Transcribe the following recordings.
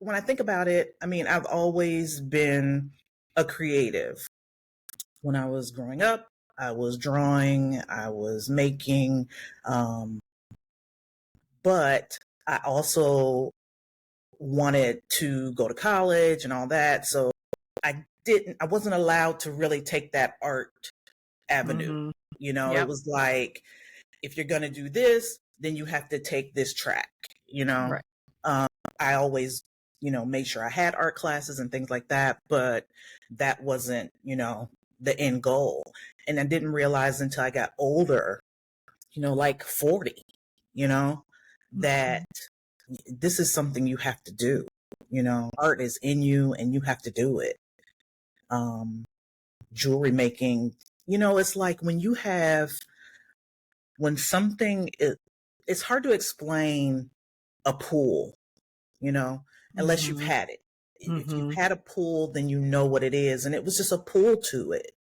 when I think about it, I mean, I've always been a creative. When I was growing up, I was drawing, I was making, um, but I also wanted to go to college and all that. So I wasn't allowed to really take that art avenue. Mm-hmm. It was like, if you're going to do this, then you have to take this track, Right. I always, made sure I had art classes and things like that, but that wasn't, the end goal. And I didn't realize until I got older, like 40, that this is something you have to do. Art is in you and you have to do it. Jewelry making, it's like when something is, it's hard to explain a pool, unless you've had it. If you've had a pool, then you know what it is. And it was just a pool to it.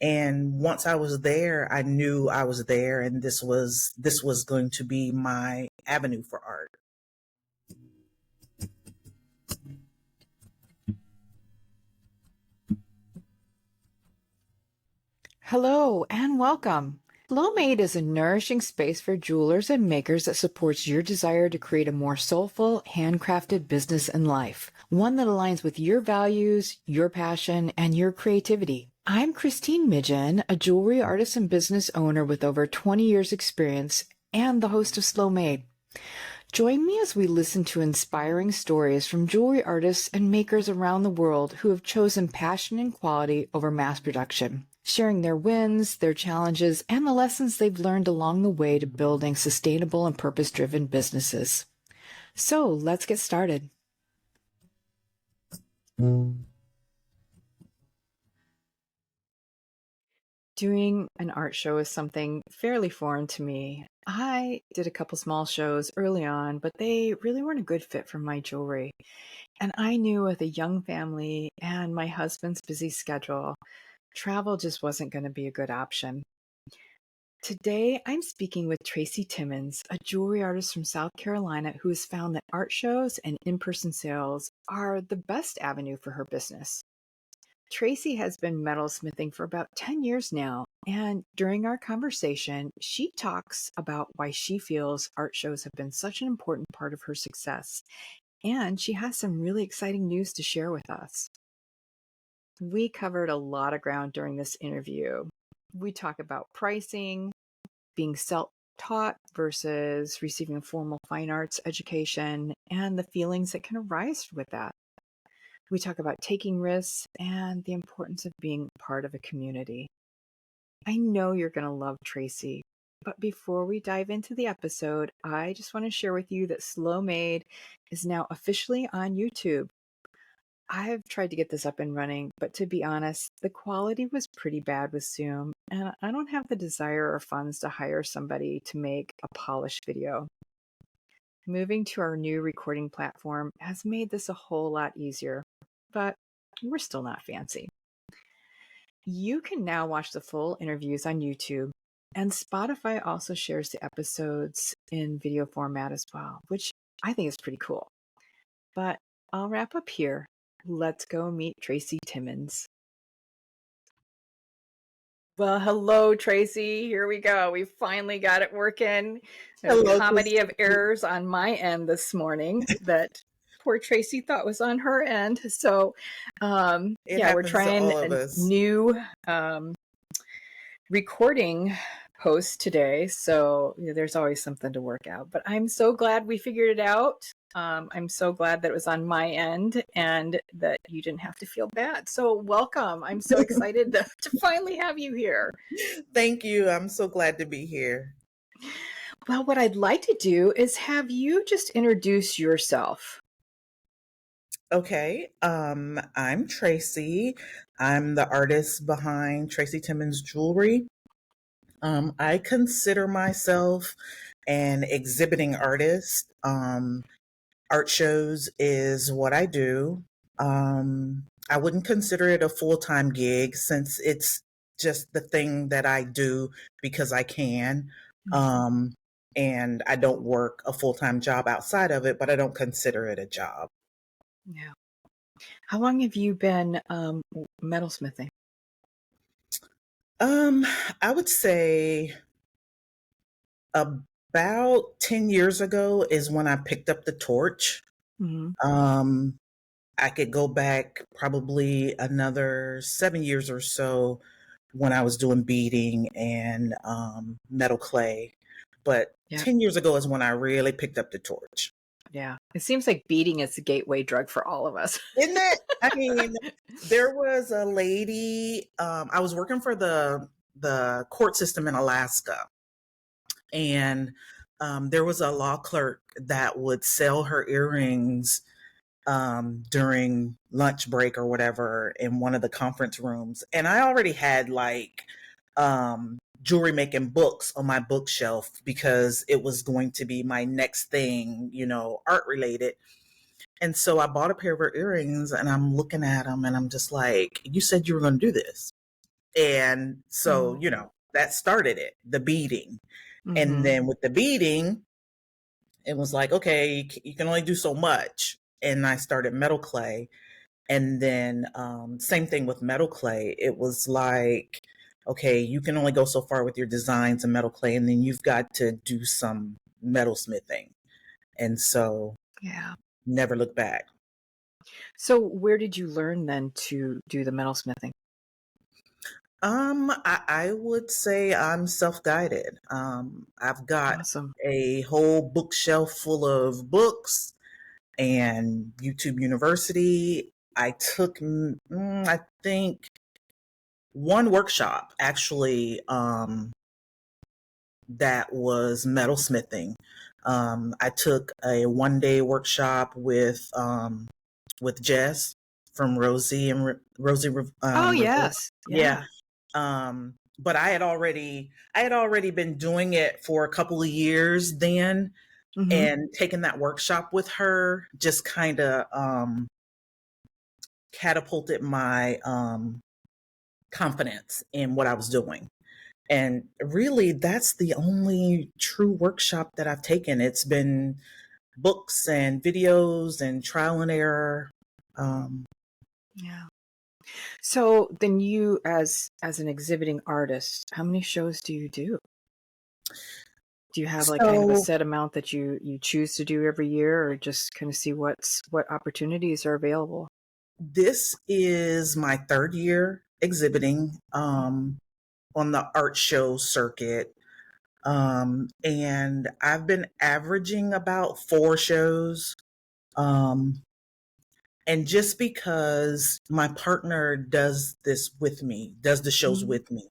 And once I was there, I knew I was there, and this was going to be my avenue for art. Hello and welcome. Slowmade is a nourishing space for jewelers and makers that supports your desire to create a more soulful, handcrafted business and life. One that aligns with your values, your passion, and your creativity. I'm Christine Midgen, a jewelry artist and business owner with over 20 years experience and the host of Slowmade. Join me as we listen to inspiring stories from jewelry artists and makers around the world who have chosen passion and quality over mass production, sharing their wins, their challenges, and the lessons they've learned along the way to building sustainable and purpose-driven businesses. So let's get started. Doing an art show is something fairly foreign to me. I did a couple small shows early on, but they really weren't a good fit for my jewelry. And I knew with a young family and my husband's busy schedule, travel just wasn't going to be a good option. Today, I'm speaking with Tracey Timmons, a jewelry artist from South Carolina who has found that art shows and in-person sales are the best avenue for her business. Tracey has been metalsmithing for about 10 years now, and during our conversation, she talks about why she feels art shows have been such an important part of her success, and she has some really exciting news to share with us. We covered a lot of ground during this interview. We talk about pricing, being self-taught versus receiving a formal fine arts education, and the feelings that can arise with that. We talk about taking risks and the importance of being part of a community. I know you're going to love Tracey, but before we dive into the episode, I just want to share with you that Slowmade is now officially on YouTube. I've tried to get this up and running, but to be honest, the quality was pretty bad with Zoom, and I don't have the desire or funds to hire somebody to make a polished video. Moving to our new recording platform has made this a whole lot easier, but we're still not fancy. You can now watch the full interviews on YouTube, and Spotify also shares the episodes in video format as well, which I think is pretty cool. But I'll wrap up here. Let's go meet Tracey Timmons. Well, hello, Tracey. Here we go. We finally got it working. Hello, A comedy of errors on my end this morning that poor Tracey thought was on her end. So, we're trying a new recording host today. So there's always something to work out. But I'm so glad we figured it out. I'm so glad that it was on my end and that you didn't have to feel bad. So welcome. I'm so excited to finally have you here. Thank you. I'm so glad to be here. Well, what I'd like to do is have you just introduce yourself. Okay. I'm Tracey. I'm the artist behind Tracey Timmons Jewelry. I consider myself an exhibiting artist. Art shows is what I do. I wouldn't consider it a full-time gig since it's just the thing that I do because I can. And I don't work a full-time job outside of it, but I don't consider it a job. Yeah. How long have you been metalsmithing? I would say about 10 years ago is when I picked up the torch. Mm-hmm. Um, I could go back probably another 7 years or so when I was doing beading and metal clay. But Yeah. 10 years ago is when I really picked up the torch. Yeah. It seems like beading is the gateway drug for all of us. Isn't it? I mean, there was a lady, I was working for the court system in Alaska, and there was a law clerk that would sell her earrings during lunch break or whatever in one of the conference rooms. And I already had like jewelry making books on my bookshelf because it was going to be my next thing, art related. And so I bought a pair of her earrings and I'm looking at them and I'm just like, you said you were going to do this. And so, that started it, the beading. And Mm-hmm. then with the beading, it was like, okay, you can only do so much. And I started metal clay. And then same thing with metal clay. It was like, okay, you can only go so far with your designs and metal clay, and then you've got to do some metal smithing. And so Yeah. never look back. So where did you learn then to do the metalsmithing? I would say I'm self-guided. I've got Awesome. a whole bookshelf full of books and YouTube University. I took, I think, one workshop actually that was metalsmithing. I took a 1 day workshop with Jess from Rosie Oh, Rivera. yes. Yeah. Yeah. But I had already been doing it for a couple of years then, Mm-hmm. and taking that workshop with her just kind of catapulted my confidence in what I was doing. And really, that's the only true workshop that I've taken. It's been books and videos and trial and error. Um, Yeah. So then you as an exhibiting artist, how many shows do you do? Do you have like kind of a so set amount that you choose to do every year, or just kind of see what opportunities are available? this is my third year exhibiting on the art show circuit. And I've been averaging about 4 shows. Um, and just because my partner does this with me, does the shows Mm-hmm. with me,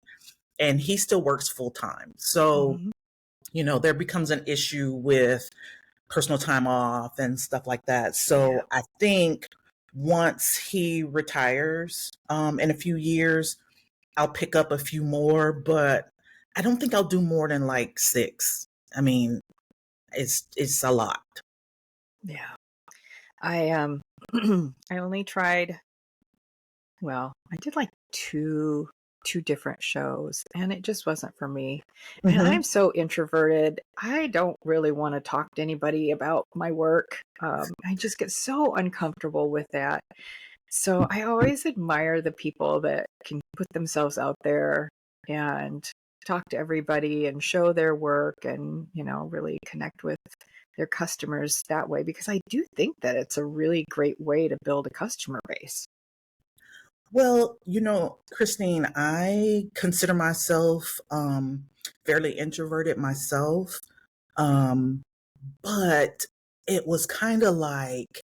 and he still works full time. So, Mm-hmm. there becomes an issue with personal time off and stuff like that. Yeah. So I think once he retires in a few years, I'll pick up a few more, but I don't think I'll do more than like 6. I mean, it's a lot. Yeah. I I only tried, well, I did like two different shows and it just wasn't for me. And I'm Hmm. so introverted. I don't really want to talk to anybody about my work. I just get so uncomfortable with that. So I always admire the people that can put themselves out there and talk to everybody and show their work and, really connect with their customers that way, because I do think that it's a really great way to build a customer base. Well, Christine, I consider myself fairly introverted myself. Um, but it was kind of like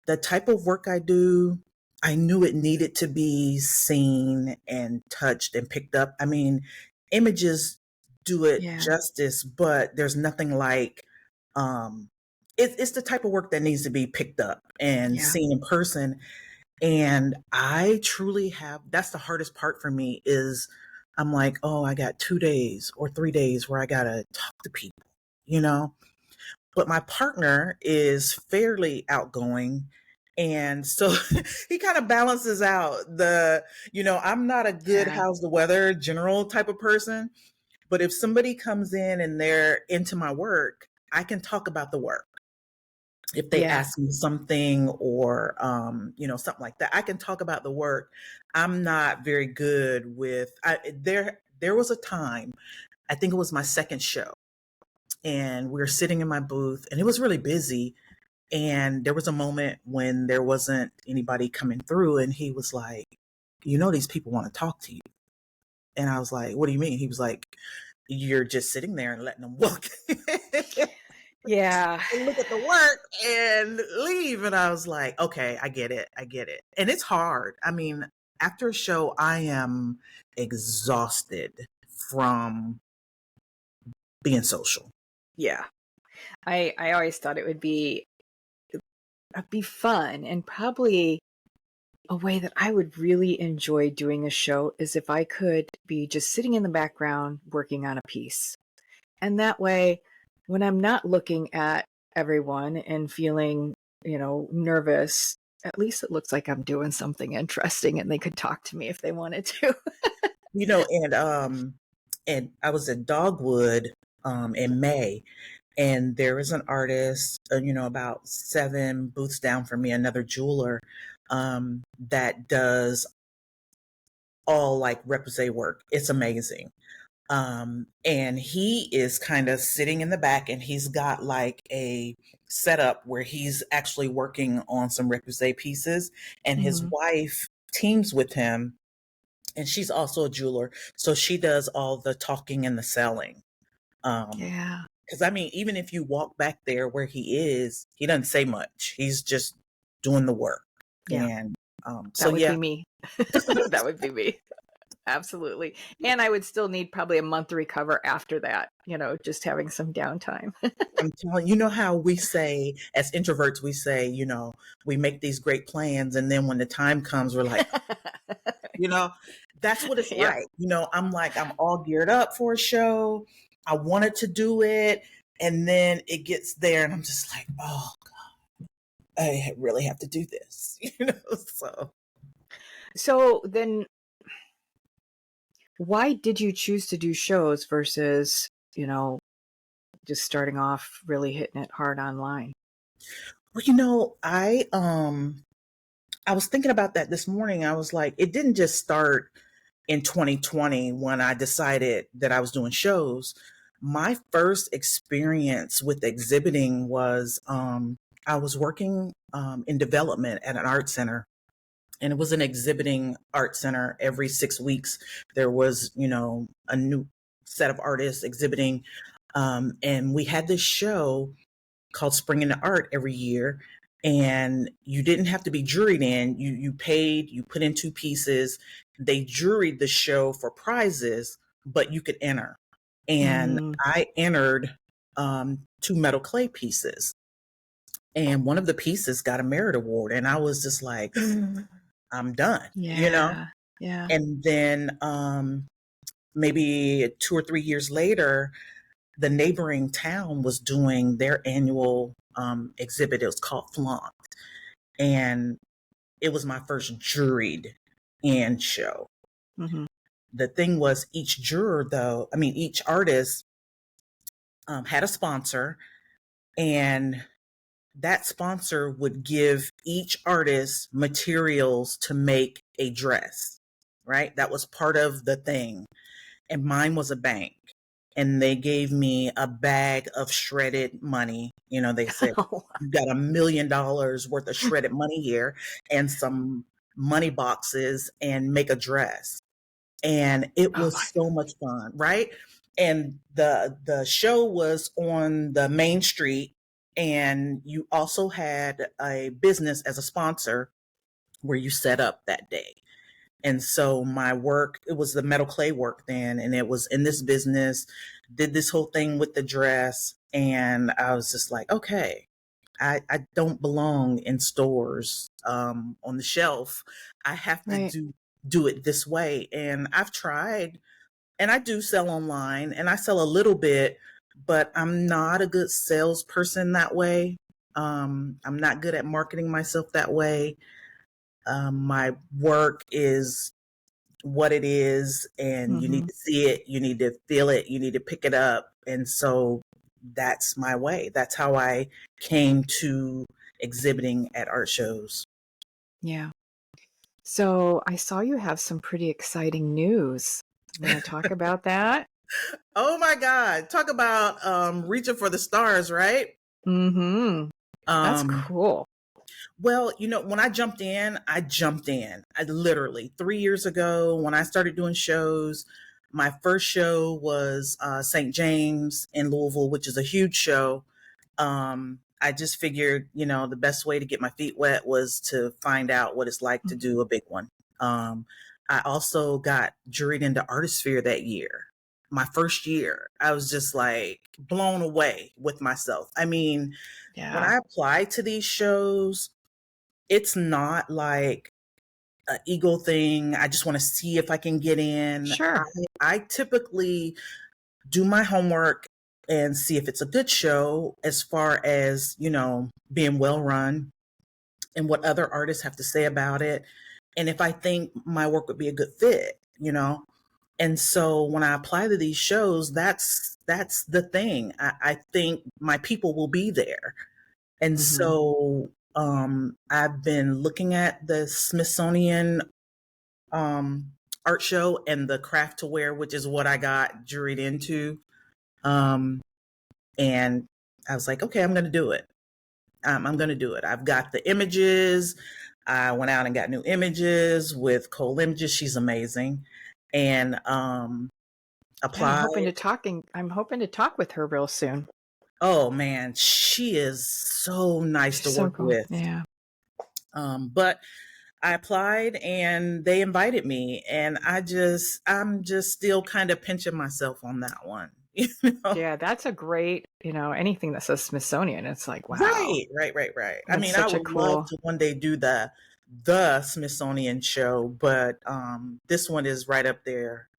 the type of work I do, I knew it needed to be seen and touched and picked up. I mean, images do it Yeah. justice, but there's nothing like um, it's the type of work that needs to be picked up and Yeah. seen in person. And I truly have, that's the hardest part for me is I'm like, oh, I got 2 days or 3 days where I got to talk to people, you know? But my partner is fairly outgoing. And so he kind of balances out I'm not a good Yeah. how's the weather general type of person. But if somebody comes in and they're into my work, I can talk about the work. if they Yeah. ask me something or, something like that. I can talk about the work. I'm not very good with, there was a time, I think it was my second show, and we were sitting in my booth and it was really busy. And there was a moment when there wasn't anybody coming through, and he was like, these people want to talk to you. And I was like, what do you mean? He was like, you're just sitting there and letting them walk Yeah. and look at the work and leave. And I was like, okay, I get it. I get it. And it's hard. I mean, after a show, I am exhausted from being social. Yeah. I always thought it would be fun, and probably a way that I would really enjoy doing a show is if I could be just sitting in the background working on a piece. And that way, when I'm not looking at everyone and feeling, nervous, at least it looks like I'm doing something interesting and they could talk to me if they wanted to. And I was at Dogwood in May, and there is an artist, about 7 booths down from me, another jeweler, that does all like repoussé work. It's amazing. And he is kind of sitting in the back, and he's got like a setup where he's actually working on some repoussé pieces, and his Mhm. wife teams with him, and she's also a jeweler. So she does all the talking and the selling. Yeah. Because I mean, even if you walk back there where he is, he doesn't say much. He's just doing the work. Yeah. And so That would yeah, be me. That would be me. Absolutely. And I would still need probably a month to recover after that, just having some downtime. I'm telling you, how we say as introverts, we say, we make these great plans, and then when the time comes, we're like, you know, that's what it's Yeah. like. I'm like, I'm all geared up for a show. I wanted to do it. And then it gets there, and I'm just like, oh, I really have to do this, so. So then why did you choose to do shows versus, just starting off really hitting it hard online? Well, I was thinking about that this morning. I was like, it didn't just start in 2020 when I decided that I was doing shows. My first experience with exhibiting was I was working in development at an art center, and it was an exhibiting art center. Every 6 weeks, there was, a new set of artists exhibiting. And we had this show called Spring into Art every year. And you didn't have to be juried in. You paid, you put in 2 pieces. They juried the show for prizes, but you could enter. And Mm, I entered 2 metal clay pieces. And one of the pieces got a merit award. And I was just like, I'm done. yeah. Yeah. And then maybe 2 or 3 years later, the neighboring town was doing their annual exhibit. It was called Flaunt. And it was my first juried in show. Hmm. The thing was, each artist had a sponsor, and that sponsor would give each artist materials to make a dress, right? That was part of the thing. And mine was a bank. And they gave me a bag of shredded money. They said, you got $1 million worth of shredded money here, and some money boxes, and make a dress. And it Oh was my. so much fun, right? And the show was on the main street, and you also had a business as a sponsor where you set up that day. And so my work, it was the metal clay work then, and it was in this business, did this whole thing with the dress. And I was just like, okay, I don't belong in stores on the shelf. I have to Right. do it this way. And I've tried, and I do sell online, and I sell a little bit, but I'm not a good salesperson that way. I'm not good at marketing myself that way. My work is what it is, and you need Hmm. to see it, you need to feel it, you need to pick it up. And so that's my way. That's how I came to exhibiting at art shows. Yeah. So I saw you have some pretty exciting news. Want to talk about that? Oh my God. Talk about reaching for the stars, right? Mm-hmm. That's Um, cool. well, when I jumped in. I literally 3 years ago when I started doing shows. My first show was St. James in Louisville, which is a huge show. I just figured, the best way to get my feet wet was to find out what it's like to do a big one. I also got juried into Artisphere that year. My first year, I was just like blown away with myself. I mean, when Yeah. I apply to these shows, it's not like an ego thing. I just want to see if I can get in. Sure. I typically do my homework and see if it's a good show as far as, being well run and what other artists have to say about it. And if I think my work would be a good fit. And so when I apply to these shows, that's the thing. I think my people will be there. And Mm-hmm. so I've been looking at the Smithsonian art show and the Craft2Wear, which is what I got juried into. And I was like, okay, I'm going to do it. I'm going to do it. I've got the images. I went out and got new images with Cole Images. She's amazing. And Yeah, applied. I'm hoping to talk with her real soon. Oh man, she is so nice to She's so work cool. with. Yeah. But I applied and they invited me, and I'm just still kind of pinching myself on that one. Yeah, that's a great, anything that says Smithsonian, it's like, wow. Right. I That's mean, I such a would love cool. to one day do the Smithsonian show, but this one is right up there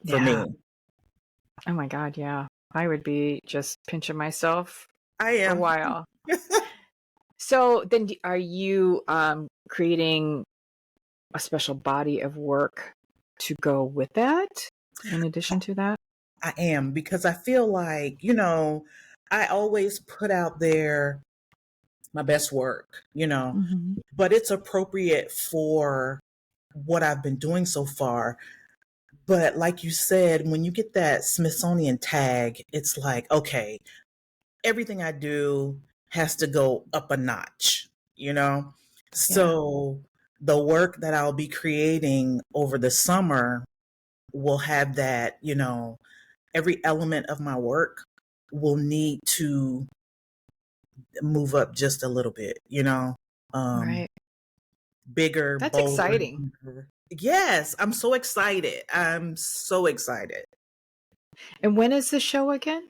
for Yeah. me. Oh my God, yeah. I would be just pinching myself I for a am. while. So then are you creating a special body of work to go with that in addition to that? I am, because I feel like, I always put out there my best work, Mm-hmm. but it's appropriate for what I've been doing so far. But like you said, when you get that Smithsonian tag, it's like, okay, everything I do has to go up a notch. So the work that I'll be creating over the summer will have that, every element of my work will need to move up just a little bit. Right. Bigger, That's bolder. exciting. Deeper. Yes, I'm so excited. I'm so excited. And when is the show again?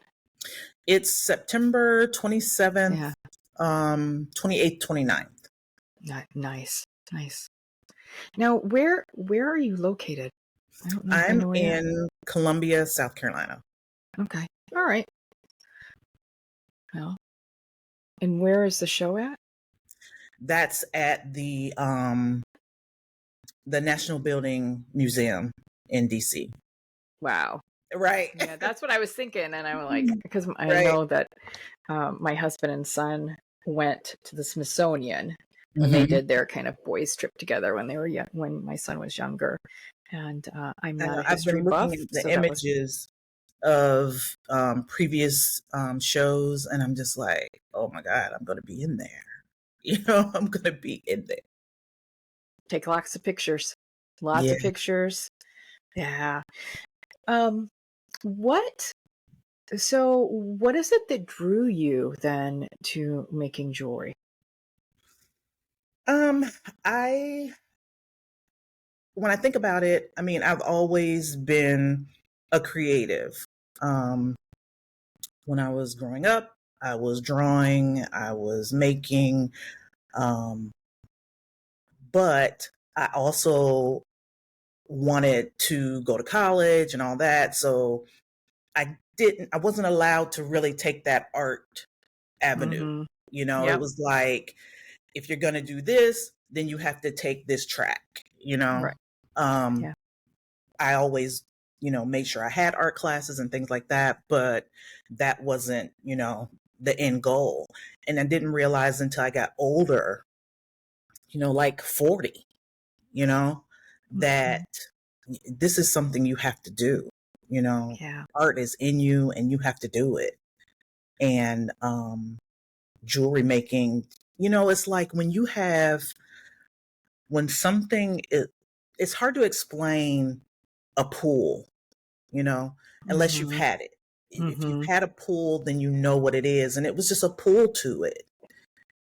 It's September 27th, Yeah. 28th, 29th. Nice. Now, where are you located? I don't know if I I'm know where you're at. in Columbia, South Carolina. Okay. All right. Well, and where is the show at? That's at the National Building Museum in DC. Wow. Right. Yeah, that's what I was thinking. And I was like, because I Right. know that my husband and son went to the Smithsonian when they did their kind of boys trip together when they were young, when my son was younger. And I'm not a I've history been buff, looking at the so that was images of previous shows, and I'm just like, oh my God, I'm going to be in there. I'm going to be in there. take lots of pictures. Lots Yeah. of pictures. Yeah. What is it that drew you then to making jewelry? I when I think about it, I mean, I've always been a creative. When I was growing up, I was drawing, I was making, but I also wanted to go to college and all that. So I wasn't allowed to really take that art avenue. Mm-hmm. It was like, if you're going to do this, then you have to take this track. Right. Um, Yeah. I always made sure I had art classes and things like that, but that wasn't, the end goal. And I didn't realize until I got older, like 40, that Mhm. this is something you have to do. Yeah. Art is in you and you have to do it. And jewelry making, it's like when something it's hard to explain a pool, unless you've Mhm. had it. If you've Mhm. had a pool, then you know what it is. And it was just a pool to it.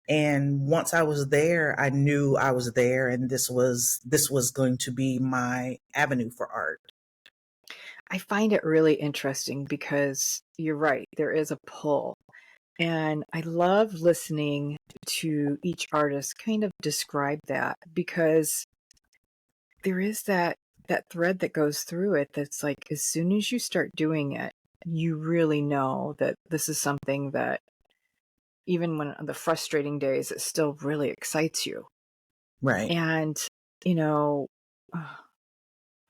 And once I was there, I knew I was there, and this was going to be my avenue for art. I find it really interesting because you're right, there is a pull. And I love listening to each artist kind of describe that because there is that thread that goes through it that's like as soon as you start doing it, you really know that this is something that even when on the frustrating days, it still really excites you. Right. And, you know,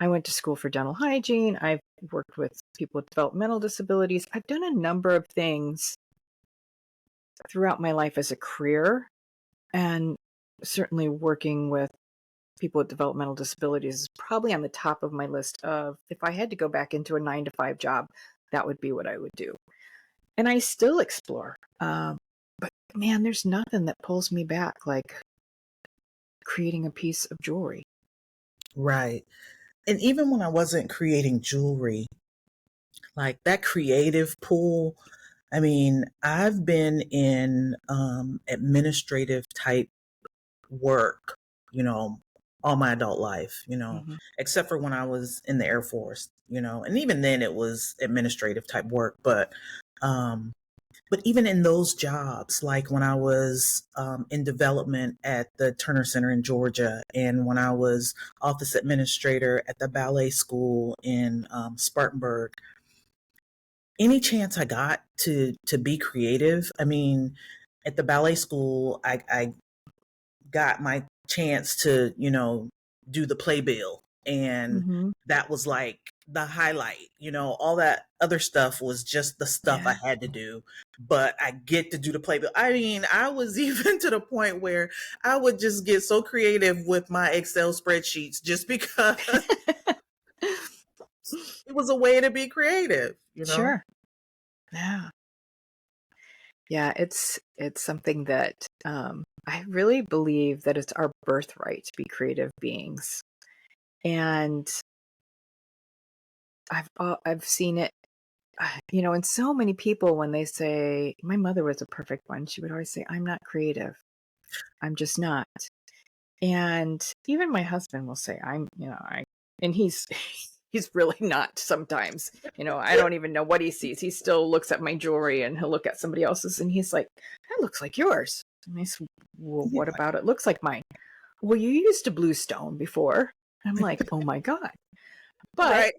I went to school for dental hygiene. I've worked with people with developmental disabilities. I've done a number of things throughout my life as a career, and certainly working with people with developmental disabilities is probably on the top of my list of if I had to go back into a 9 to 5 job, that would be what I would do. And I still explore. But man, there's nothing that pulls me back like creating a piece of jewelry. Right. And even when I wasn't creating jewelry, like that creative pool, I mean, I've been in administrative type work, you know, all my adult life, Hmm. except for when I was in the Air Force, and even then it was administrative type work. But even in those jobs, like when I was in development at the Turner Center in Georgia, and when I was office administrator at the ballet school in Spartanburg, any chance I got to be creative, I mean, at the ballet school, I got my chance to, do the playbill. And Hmm. that was like the highlight, all that other stuff was just the stuff I Yeah. had to do. But I get to do the playbill. I mean, I was even to the point where I would just get so creative with my Excel spreadsheets just because it was a way to be creative. Sure. Yeah. Yeah, it's something that I really believe that it's our birthright to be creative beings. And I've seen it, and so many people when they say my mother was a perfect one, she would always say, "I'm not creative. I'm just not." And even my husband will say, and he's he's really not sometimes. I don't even know what he sees. He still looks at my jewelry and he'll look at somebody else's and he's like, "That looks like yours." And I said, "Well, what about it looks like mine?" "Well, you used a blue stone before." I'm like, "Oh my God." But Right.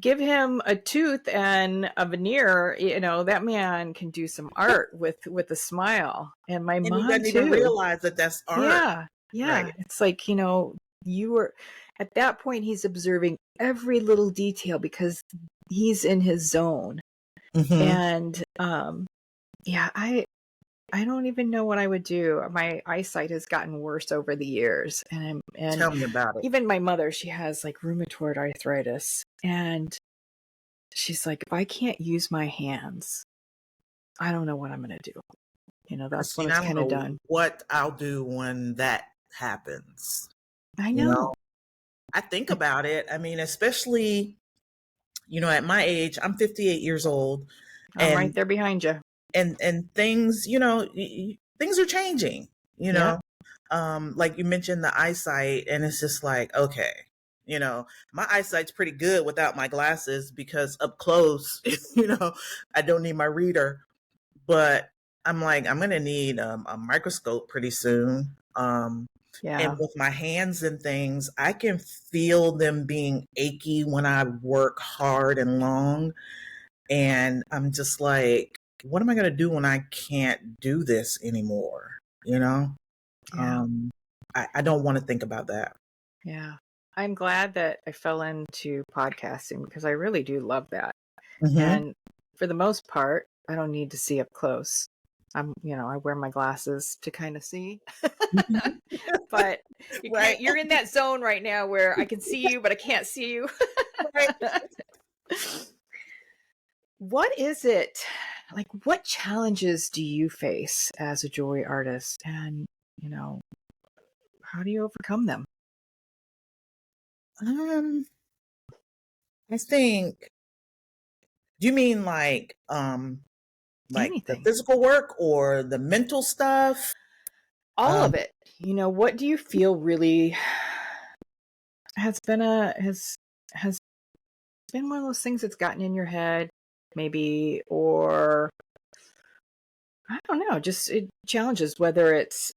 give him a tooth and a veneer, that man can do some art with a smile. And my And he mom doesn't even too. realize that that's art. Yeah. Right. Yeah. It's like, you were at that point, he's observing every little detail because he's in his zone. Hmm. And yeah, I don't even know what I would do. My eyesight has gotten worse over the years. And Tell me about it. even my mother, she has like rheumatoid arthritis. And she's like, if I can't use my hands, I don't know what I'm going to do. That's when Christine, it's I don't kind of know done. what I'll do when that happens. I You know. know, I think about it. I mean, especially, at my age, I'm 58 years old, I'm right and there behind you. things, things are changing, Yep. like you mentioned the eyesight, and it's just like, okay, my eyesight's pretty good without my glasses because up close, I don't need my reader. But I'm like, I'm gonna need a microscope pretty soon. And Yeah. with my hands and things, I can feel them being achy when I work hard and long. And I'm just like, what am I gonna do when I can't do this anymore? You know? Yeah. Um, I don't want to think about that. Yeah. I'm glad that I fell into podcasting because I really do love that. Mm-hmm. And for the most part, I don't need to see up close. I wear my glasses to kind of see. Mm-hmm. But Right. you're in that zone right now where I can see you, but I can't see you. Right. What is it like? What challenges do you face as a jewelry artist? And, you know, how do you overcome them? Um, I think, do you mean like the Anything. physical work or the mental stuff? All Um, of it. What do you feel really has been has been one of those things that's gotten in your head, maybe, or I don't know, just it challenges, whether it's,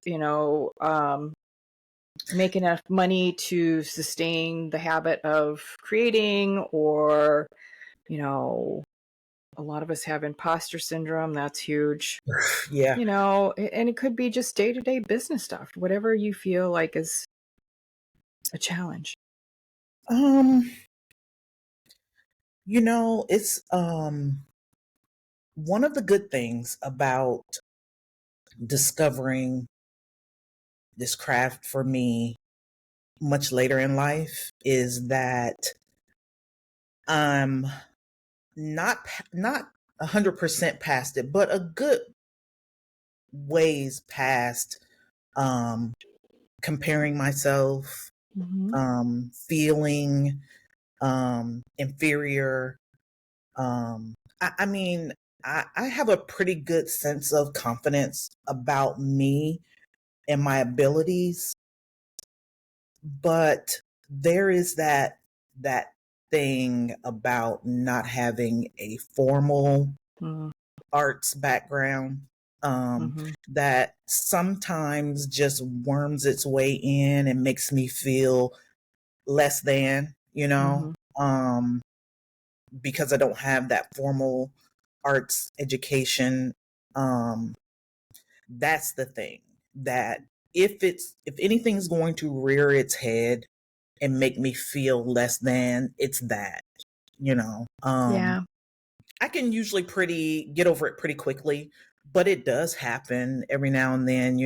make enough money to sustain the habit of creating, or, you know, a lot of us have imposter syndrome. That's huge. yeah. And it could be just day-to-day business stuff, whatever you feel like is a challenge. Um, it's one of the good things about discovering this craft for me much later in life is that I'm not 100% past it, but a good ways past um comparing myself, Hmm. feeling inferior. I mean, I have a pretty good sense of confidence about me and my abilities, but there is that thing about not having a formal arts background Mm-hmm. that sometimes just worms its way in and makes me feel less than, Mm-hmm. because I don't have that formal arts education. Um, that's the thing that if anything's going to rear its head and make me feel less than, it's that, you know. Yeah. I can usually pretty get over it pretty quickly, but it does happen every now and then,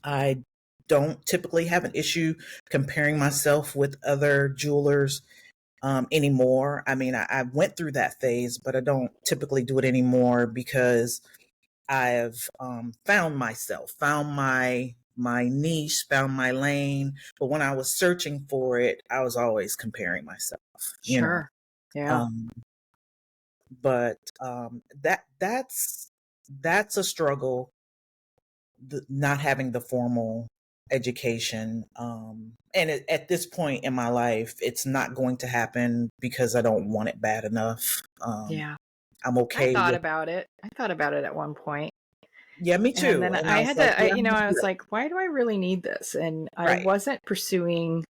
I don't typically have an issue comparing myself with other jewelers anymore. I mean, I went through that phase, but I don't typically do it anymore because I've found myself, found my niche, found my lane. But when I was searching for it, I was always comparing myself, you know. Sure. Yeah. Um, but that's a struggle, not having the formal education. And at this point in my life, it's not going to happen because I don't want it bad enough. Yeah. I'm I okay thought with, about it. I thought about it at one point. yeah, me And too. then And I I was had like, to, yeah, I'm gonna I do was it. like, why do I really need this? And I Right. wasn't pursuing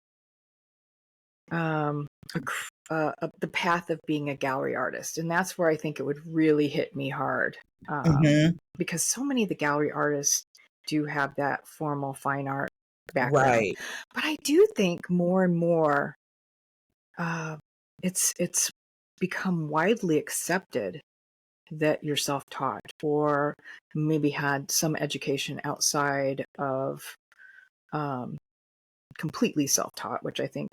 um, the path of being a gallery artist. And that's where I think it would really hit me hard, Hmm. because so many of the gallery artists do have that formal fine art background. Right. But I do think more and more uh, it's become widely accepted that you're self-taught, or maybe had some education outside of um, completely self-taught, which I think,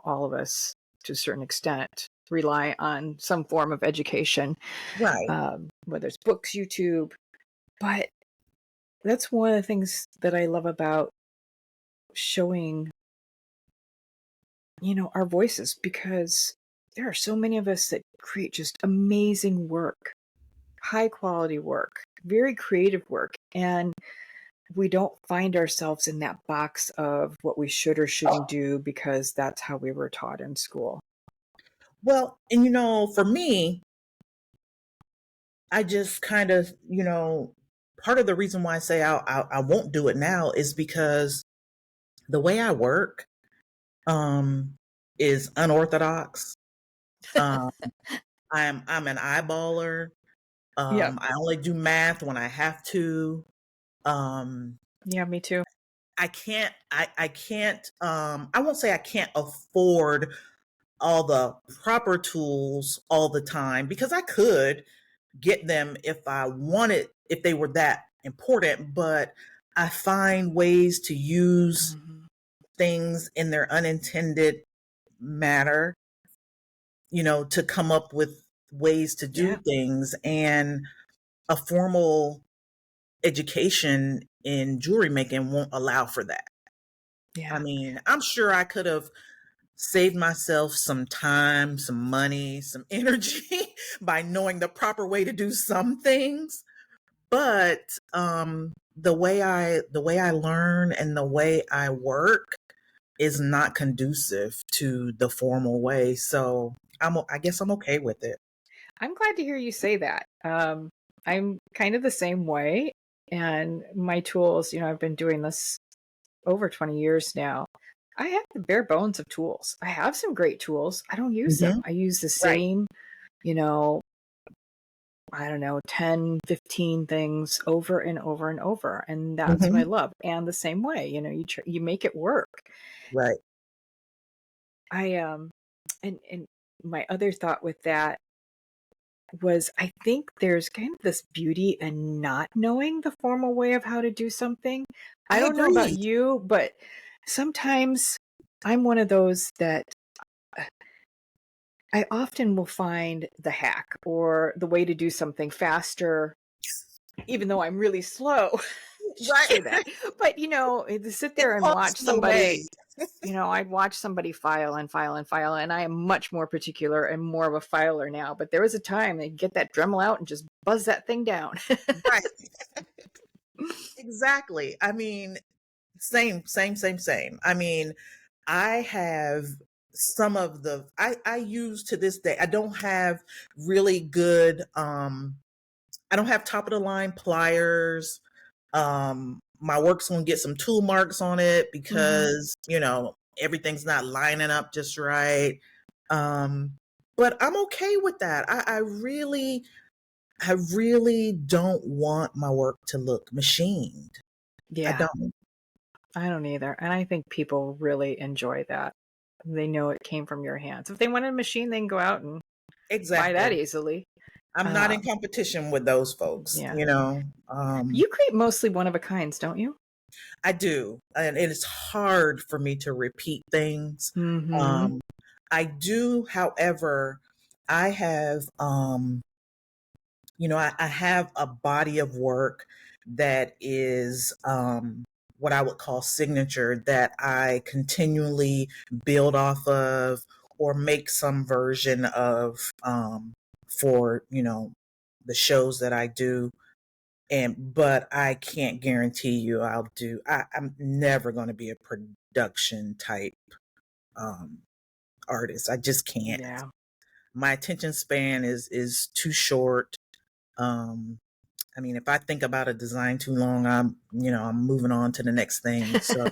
all of us to a certain extent rely on some form of education, Right. whether it's books, YouTube. But that's one of the things that I love about showing, our voices, because there are so many of us that create just amazing work, high quality work, very creative work. And we don't find ourselves in that box of what we should or shouldn't do because that's how we were taught in school. Well, and for me, I just kind of, part of the reason why I say I won't do it now is because the way I work um is unorthodox. Um I'm an eyeballer. Yep. I only do math when I have to. Um Yeah, me too. I won't say I can't afford all the proper tools all the time, because I could get them if I wanted, if they were that important, but I find ways to use Mhm. things in their unintended manner, to come up with ways to do Yeah. things. And a formal education in jewelry making won't allow for that. I Yeah. mean, I'm sure I could have saved myself some time, some money, some energy by knowing the proper way to do some things. But the way I learn and the way I work is not conducive to the formal way. So I guess I'm okay with it. I'm glad to hear you say that. I'm kind of the same way. And my tools, I've been doing this over 20 years now. I have the bare bones of tools. I have some great tools. I don't use them. Hmm. I use the Right. same, you know, I don't know, 10, 15 things over and over and over. And that's what I Hmm. love. And the same way, you make it work. Right. I, and my other thought with that was I think there's kind of this beauty in not knowing the formal way of how to do something. I I don't know about agree. you, but sometimes I'm one of those that uh, I often will find the hack or the way to do something faster, even though I'm really slow. I should say Right. that. But, to sit It's there and called watch slow somebody, made. I'd watch somebody file and file and file, and I am much more particular and more of a filer now. But there was a time they'd get that Dremel out and just buzz that thing down. Right. Exactly. I mean, same, same, same, same. I mean, I have some of I use to this day. I don't have really good I don't have top of the line pliers. My work's gonna get some tool marks on it Mhm. because, everything's not lining up just right. Um, but I'm okay with that. I really don't want my work to look machined. I Yeah, don't. I don't either. And I think people really enjoy that. They know it came from your hands. If they want a machine, they can go out and buy that Exactly. easily. I'm not in Um, competition with those folks, yeah. Um, You create mostly one of a kinds, don't you? I do, and it is hard for me to repeat things. Mm-hmm. Um, I do, however, I have, I have a body of work that is what I would call signature, that I continually build off of or make some version of, for, the shows that I do. But I can't guarantee you I'm never going to be a production type um artist. I just can't. Yeah. My attention span is too short. um I mean, if I think about a design too long, I'm moving on to the next thing. So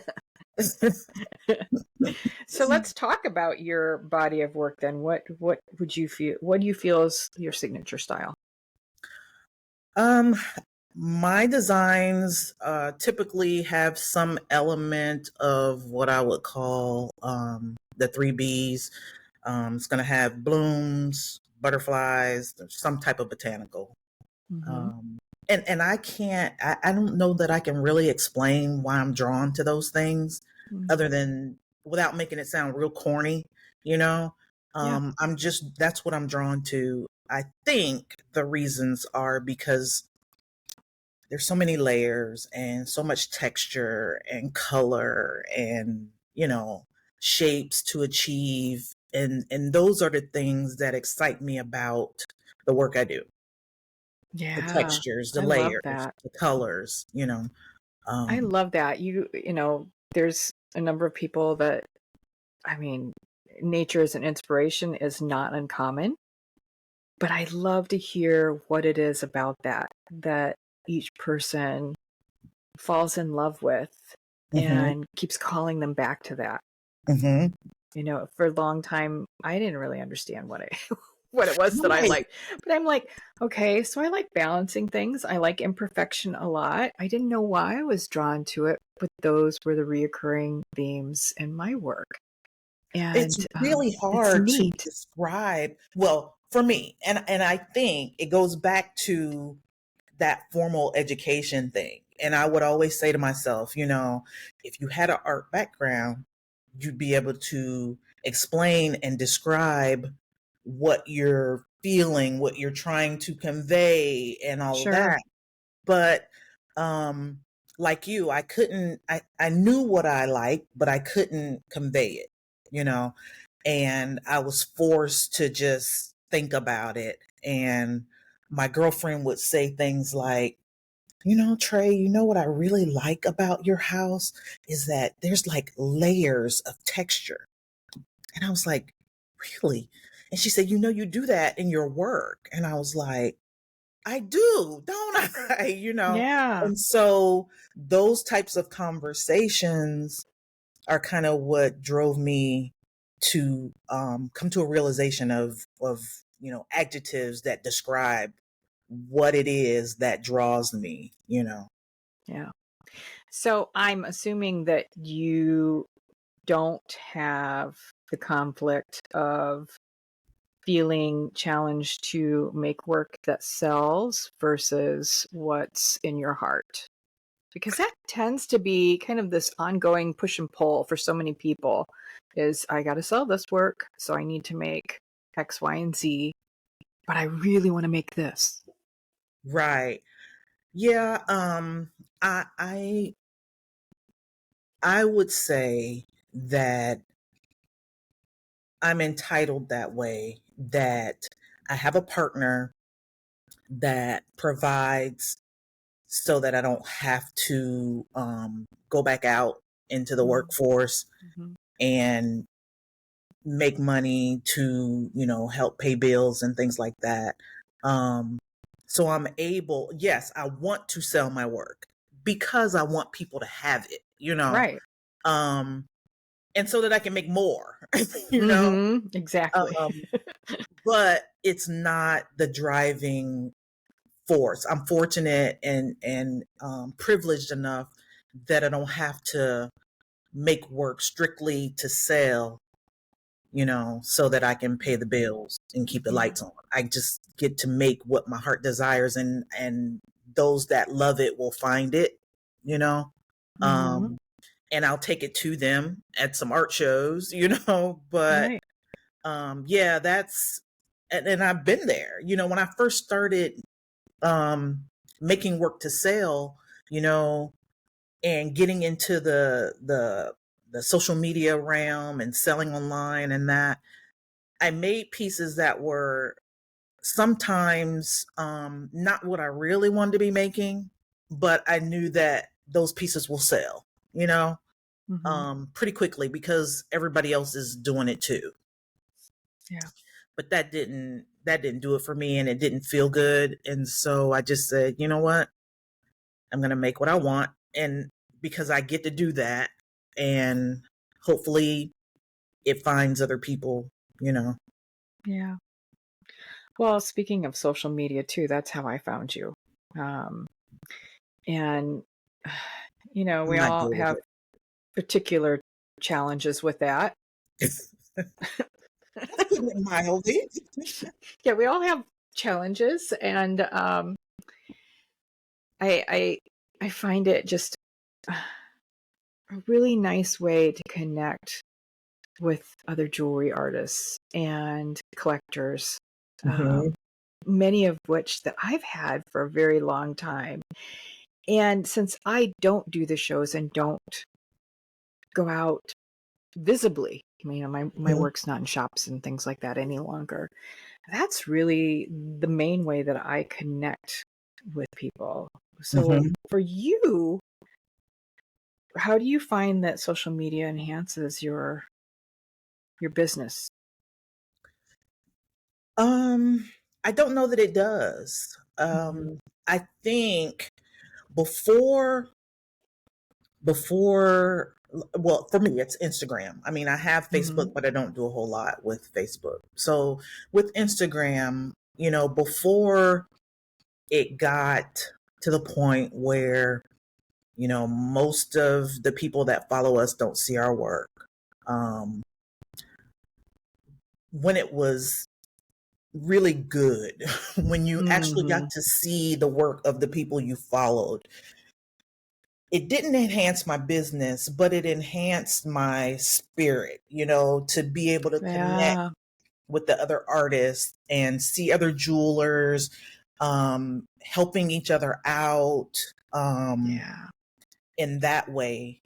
So let's talk about your body of work then. What would you feel? What do you feel is your signature style? um my designs typically have some element of what I would call the three B's. It's going to have blooms, butterflies, some type of botanical. Mm-hmm. Um, and I don't know that I can really explain why I'm drawn to those things, other than, without making it sound real corny, you know. Yeah. That's what I'm drawn to. I think the reasons are because there's so many layers and so much texture and color and, shapes to achieve. And those are the things that excite me about the work I do. The Yeah. textures, the I love layers, that. the colors. I Um, love that. There's a number of people that, I mean, nature as an inspiration is not uncommon, but I love to hear what it is about that each person falls in love with mhm, and keeps calling them back to that. mhm. For a long time, I didn't really understand what I what it was that I Right. liked. But I'm like, okay, so I like balancing things. I like imperfection a lot. I didn't know why I was drawn to it, but those were the reoccurring themes in my work. It's And really it's hard to neat. describe, well, for me, and I think it goes back to that formal education thing. And I would always say to myself, if you had an art background, you'd be able to explain and describe what you're feeling, what you're trying to convey, and all of Sure. that. But um like you, I knew what I liked, but I couldn't convey it, you know. And I was forced to just think about it. And my girlfriend would say things like, Trey, what I really like about your house is that there's like layers of texture. And I was like, really? And she said, you do that in your work. And I was like, I do, don't I? Yeah. And so those types of conversations are kind of what drove me to come to a realization of adjectives that describe what it is that draws me. Yeah. So I'm assuming that you don't have the conflict of feeling challenged to make work that sells versus what's in your heart. Because that tends to be kind of this ongoing push and pull for so many people is I got to sell this work, so I need to make X, Y, and Z, but I really want to make this. Right. Yeah. I would say that I'm entitled that way, that I have a partner that provides so that I don't have to go back out into the workforce Mm-hmm. and make money to, help pay bills and things like that. Um, so I'm able, yes, I want to sell my work because I want people to have it. Right. Um, and so that I can make more, you know. Mm-hmm. Exactly. Um, but it's not the driving force. I'm fortunate and privileged enough that I don't have to make work strictly to sell, so that I can pay the bills and keep the Yeah. lights on. I just get to make what my heart desires, and those that love it will find it, you know. Mm-hmm. Um, and I'll take it to them at some art shows, but Right. yeah, and I've been there. When I first started making work to sell, and getting into the social media realm and selling online and that, I made pieces that were sometimes not what I really wanted to be making, but I knew that those pieces will sell, you know, Mm-hmm. pretty quickly because everybody else is doing it too. Yeah. But that didn't do it for me, and it didn't feel good. And so I just said, you know what? I'm going to make what I want. And because I get to do that, and hopefully it finds other people, you know. Yeah. Well, speaking of social media too, that's how I found you. Um, and I'm we not all good with have particular challenges with that. it. That's putting it mildly. Yeah, we all have challenges, and I I find it just a really nice way to connect with other jewelry artists and collectors, Mhm. many of which that I've had for a very long time. And since I don't do the shows and don't go out visibly, my Mhm. work's not in shops and things like that any longer. That's really the main way that I connect with people. So Mhm. for you, how do you find that social media enhances your business? Um, I don't know that it does. Mhm. I think before before, well, for me, it's Instagram. I mean, I have Mm-hmm. Facebook, but I don't do a whole lot with Facebook. So with Instagram, before it got to the point where, most of the people that follow us don't see our work. Um, when it was really good, when you actually Mm-hmm. got to see the work of the people you followed, it didn't enhance my business, but it enhanced my spirit, to be able to connect Yeah. with the other artists and see other jewelers, helping each other out, Yeah. in that way.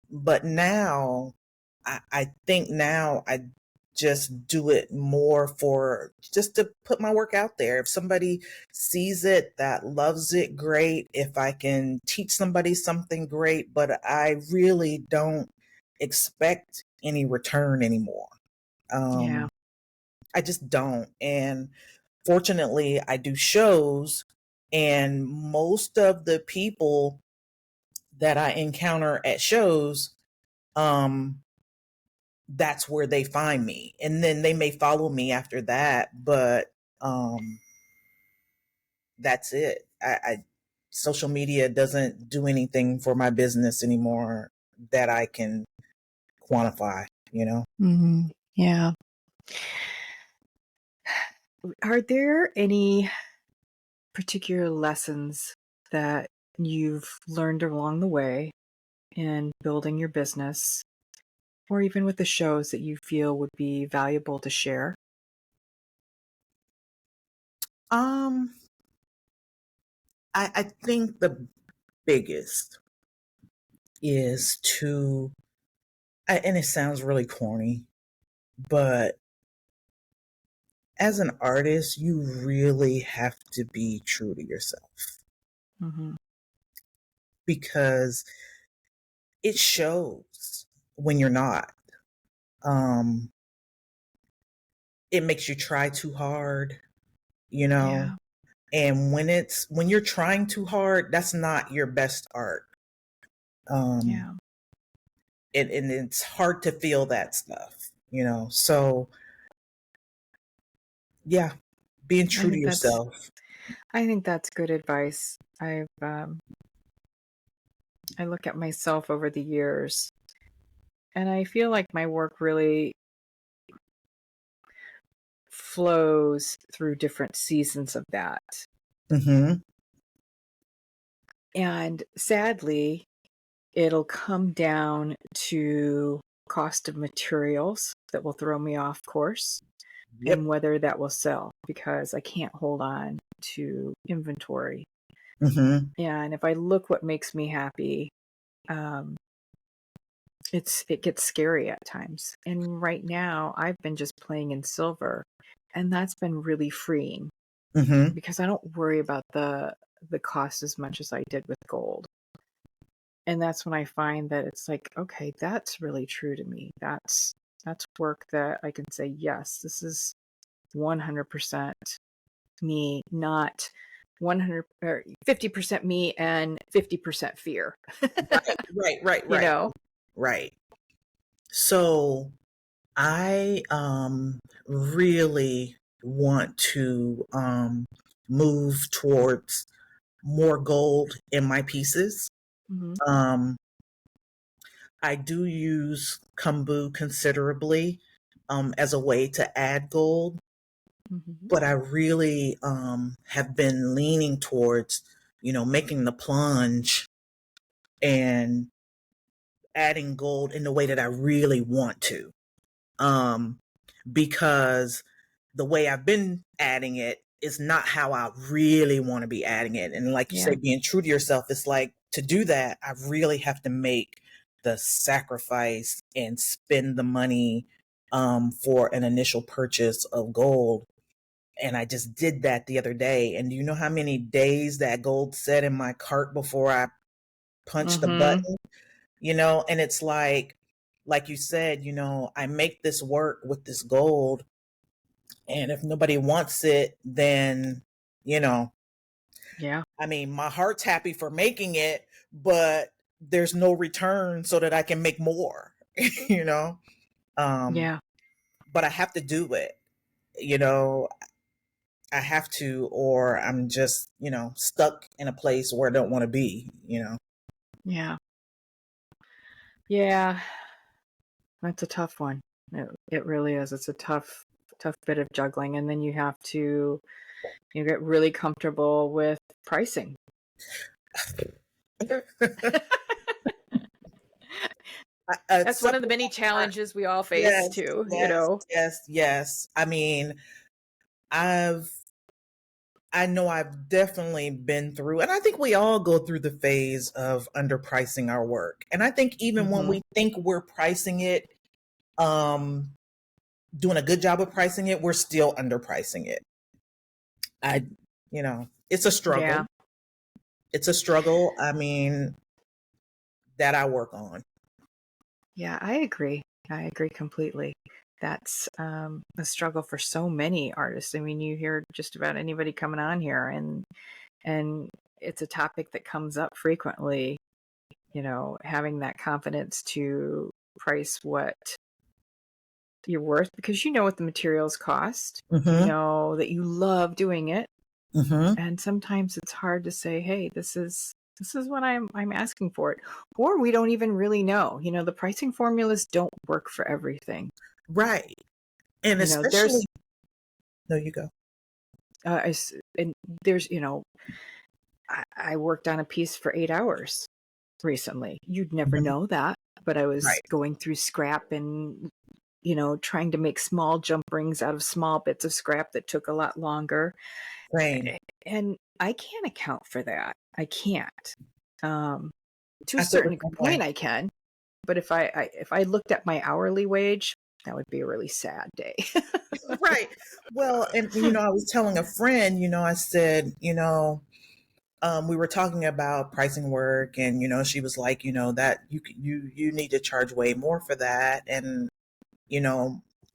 But now, I think now I just do it more for just to put my work out there. If somebody sees it that loves it, great. If I can teach somebody something, great. But I really don't expect any return anymore. Yeah. I just don't. And fortunately, I do shows, and most of the people that I encounter at shows, um, that's where they find me. And then they may follow me after that, but um, that's it. Social media doesn't do anything for my business anymore that I can quantify. Mm-hmm. Yeah. Are there any particular lessons that you've learned along the way in building your business, or even with the shows that you feel would be valuable to share? Um, I think the biggest is and it sounds really corny, but as an artist, you really have to be true to yourself Mm-hmm. because it shows when you're not. Um, it makes you try too hard, you know, Yeah. and when you're trying too hard, that's not your best art. Um, Yeah. and it's hard to feel that stuff. So yeah, being I true to think that's yourself. I think that's good advice. I look at myself over the years, and I feel like my work really flows through different seasons of that. Mm-hmm. And sadly, it'll come down to cost of materials that will throw me off course and Yep. whether that will sell because I can't hold on to inventory. Mm-hmm. And if I look what makes me happy, um, it gets scary at times. And right now, I've been just playing in silver, and that's been really freeing Mm-hmm. because I don't worry about the cost as much as I did with gold. And that's when I find that it's like, okay, that's really true to me. That's work that I can say, yes, this is 100% me, not 100 or 50% me and 50% fear. Right, right, right, you right, know? right. So I really want to move towards more gold in my pieces. Hmm. Um I do use kombu considerably as a way to add gold, Hmm. but I really have been leaning towards, making the plunge and adding gold in the way that I really want to. Um, because the way I've been adding it is not how I really want to be adding it. And like you say, Yeah. being true to yourself, it's like to do that, I really have to make the sacrifice and spend the money for an initial purchase of gold. And I just did that the other day. And do you know how many days that gold sat in my cart before I punched the Hmm. button? And it's like you said, I make this work with this gold, and if nobody wants it, then, you know, Yeah. I mean, my heart's happy for making it, but there's no return so that I can make more, you know? Yeah. But I have to do it, you know, I have to, or I'm just, stuck in a place where I don't want to be, Yeah. Yeah. That's a tough one. It really is. It's a tough bit of juggling. And then you have to get really comfortable with pricing. That's one of the many challenges we all face too, Yes. I mean, I know I've definitely been through, and I think we all go through the phase of underpricing our work. And I think even when we think we're pricing it, doing a good job of pricing it, we're still underpricing it. It's a struggle. Yeah. It's a struggle. I mean, that I work on. Yeah, I agree. I agree completely. That's a struggle for so many artists. I mean, you hear just about anybody coming on here, and it's a topic that comes up frequently. Having that confidence to price what you're worth, because you know what the materials cost. You know that you love doing it, and sometimes it's hard to say, "Hey, this is what I'm asking for it," or we don't even really know. The pricing formulas don't work for everything, right? And especially, no, you go. And there's, I worked on a piece for 8 hours recently. You'd never know that, but I was going through scrap and trying to make small jump rings out of small bits of scrap that took a lot longer. Same. And I can't account for that. I can't. To a certain point, I can. But if I looked at my hourly wage, that would be a really sad day. Right. Well, and I was telling a friend, I said, we were talking about pricing work, and she was like, that you need to charge way more for that. And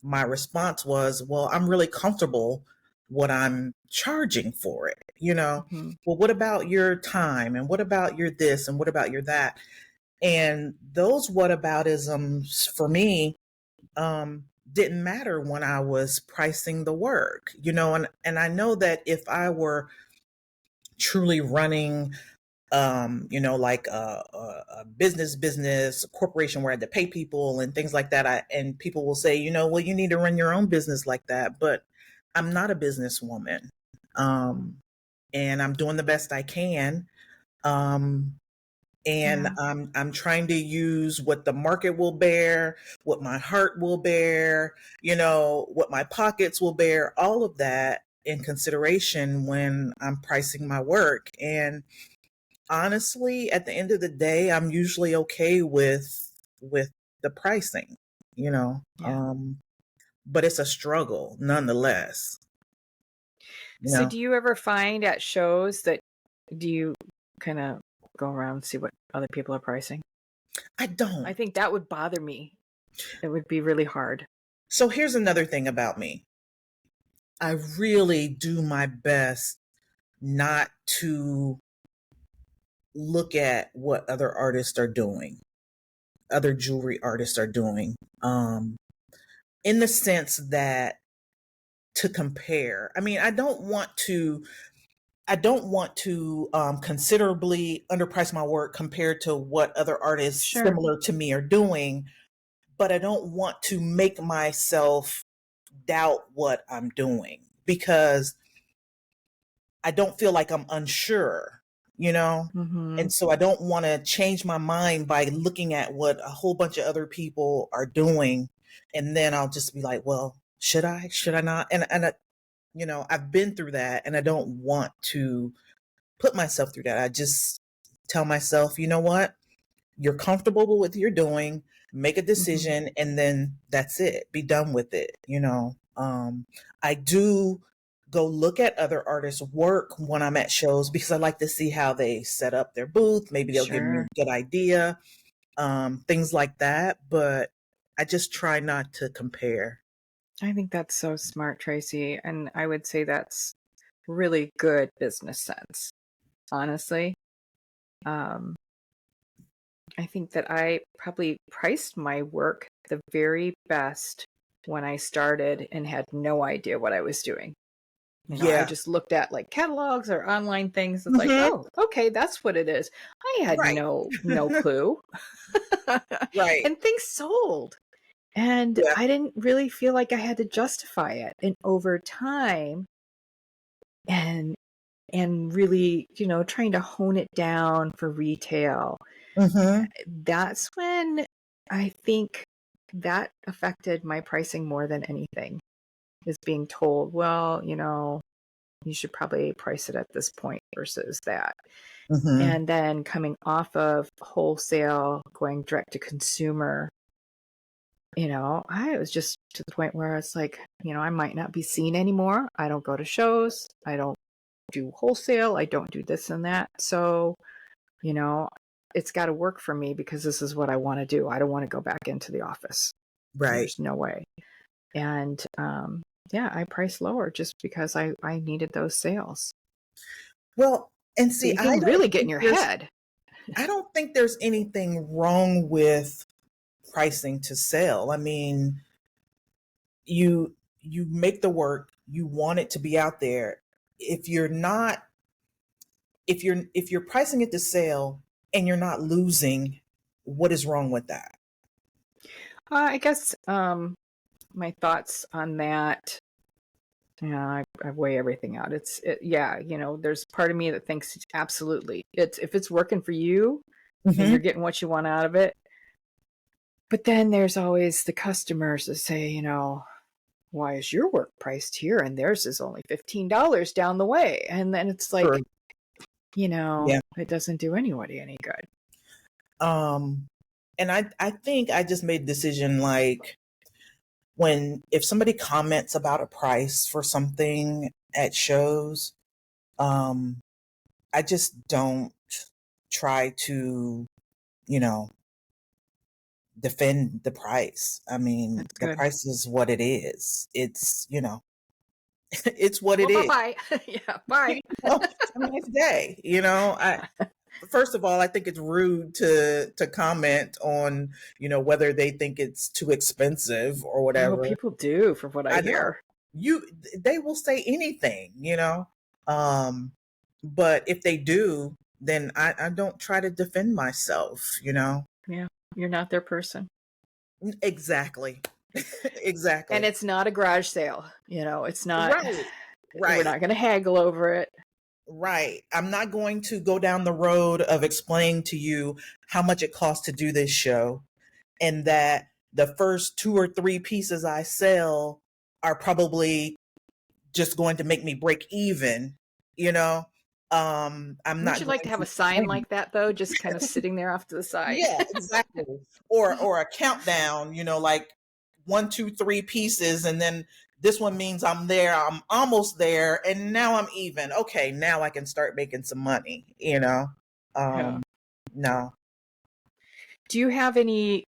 my response was, well, I'm really comfortable what I'm charging for it. Well, what about your time, and what about your this, and what about your that? And those whataboutisms for me didn't matter when I was pricing the work, and I know that if I were truly running like a business, a corporation where I had to pay people and things like that. And people will say, well, you need to run your own business like that. But I'm not a businesswoman. And I'm doing the best I can. And I'm trying to use what the market will bear, what my heart will bear, what my pockets will bear, all of that in consideration when I'm pricing my work. And honestly, at the end of the day, I'm usually okay with the pricing, but it's a struggle nonetheless. So do you ever find at shows that do you kind of go around and see what other people are pricing? I don't. I think that would bother me. It would be really hard. So here's another thing about me. I really do my best not to look at what other artists are doing, other jewelry artists are doing, in the sense that to compare. I mean, I don't want to considerably underprice my work compared to what other artists similar to me are doing, but I don't want to make myself doubt what I'm doing because I don't feel like I'm unsure, And so I don't want to change my mind by looking at what a whole bunch of other people are doing. And then I'll just be like, well, should I not? And I've been through that and I don't want to put myself through that. I just tell myself, you know what? You're comfortable with what you're doing, make a decision, and then that's it. Be done with it. I do go look at other artists' work when I'm at shows because I like to see how they set up their booth. Maybe they'll give me a good idea, things like that. But I just try not to compare. I think that's so smart, Tracey. And I would say that's really good business sense, honestly. I think that I probably priced my work the very best when I started and had no idea what I was doing. I Yeah. just looked at like catalogs or online things. It's like, Hmm. oh, okay, that's what it is. I had Right. no clue. Right. And things sold. And Yeah. I didn't really feel like I had to justify it. And over time and really, trying to hone it down for retail, Hmm. that's when I think that affected my pricing more than anything, is being told, well, you should probably price it at this point versus that. Hmm. And then coming off of wholesale, going direct to consumer, I was just to the point where it's like, I might not be seen anymore. I don't go to shows. I don't do wholesale. I don't do this and that. So, you know, it's got to work for me because this is what I want to do. I don't want to go back into the office. Right. There's no way. And yeah, I price lower just because I needed those sales. Well, and So see, you can really get in your head. I don't think there's anything wrong with pricing to sell. I mean, you make the work, you want it to be out there. If you're not if you're pricing it to sell and you're not losing, what is wrong with that? I guess my thoughts on that. Yeah, I weigh everything out. Yeah, there's part of me that thinks absolutely. It's if it's working for you and you're Hmm. getting what you want out of it. But then there's always the customers that say, why is your work priced here and theirs is only $15 down the way? And then it's like, True. Yeah. it doesn't do anybody any good. And I think I just made a decision, like, if somebody comments about a price for something at shows, um, I just don't try to, you know, defend the price. I mean, That's the good. price is what it is. It's, it's what it Well, is. bye-bye. Yeah, bye. Have a nice day. I first of all, I think it's rude to comment on, whether they think it's too expensive or Oh, whatever. people do, from what I I know hear. they will say anything. But if they do, then I don't try to defend myself. Yeah, you're not their person. Exactly. And Exactly. it's not a garage sale. It's not, Right. we're Right. not going to haggle over it. Right. I'm not going to go down the road of explaining to you how much it costs to do this show, and that the first two or three pieces I sell are probably just going to make me break even, you know. I'm Wouldn't not you like going to have to a sign explain. like that, though, just kind of sitting there off to the side? Yeah, exactly. Or a countdown, like 1, 2, 3 pieces, and then this one means I'm there, I'm almost there, and now I'm even. Okay, now I can start making some money. Yeah. No. Do you have any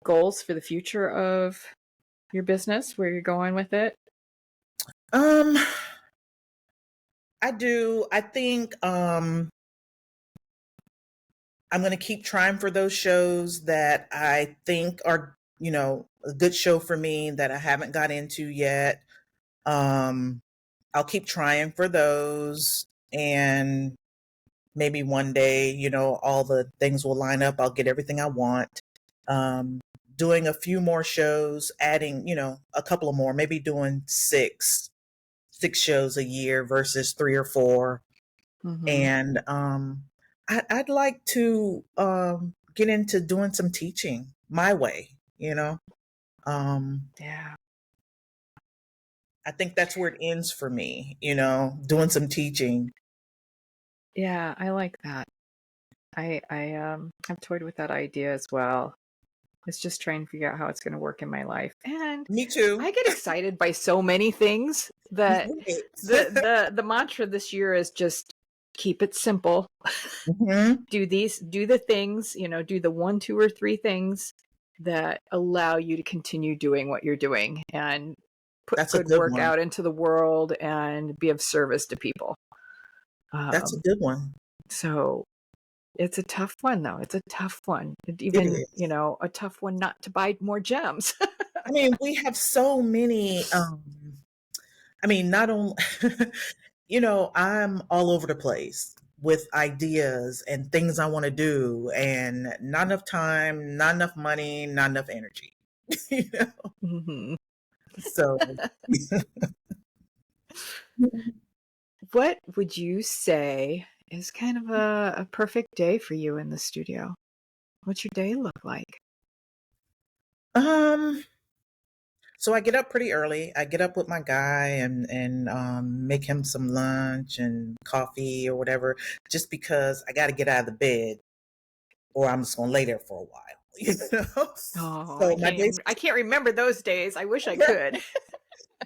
goals for the future of your business, where you're going with it? Um, I do. I think I'm going to keep trying for those shows that I think are, a good show for me that I haven't got into yet. Um, I'll keep trying for those, and maybe one day, all the things will line up. I'll get everything I want. Um, Doing a few more shows, adding, a couple of more, maybe doing six shows a year versus 3 or 4. Mm-hmm. And I'd like to get into doing some teaching my way. Yeah. I think that's where it ends for me, doing some teaching. Yeah, I like that. I've toyed with that idea as well. It's just trying to figure out how it's going to work in my life. And Me too. I get excited by so many things that Right. the mantra this year is just keep it simple. Hmm. Do the things, do the 1, 2, or 3 things that allow you to continue doing what you're doing and put That's a good good work one. out into the world and be of service to people. That's a Um, good one. so It's a tough one, though. It's a tough one. It Even, is. a tough one not to buy more gems. I mean, we have so many, not only, I'm all over the place with ideas and things I want to do, and not enough time, not enough money, not enough energy. you know? Mhm. So, What would you say is kind of a perfect day for you in the studio? What's your day look like? um, so I get up pretty early. I get up with my guy and make him some lunch and coffee or whatever, just because I got to get out of the bed, or I'm just gonna lay there for a while. You know. Oh, So my day I can't remember those days. I wish I could.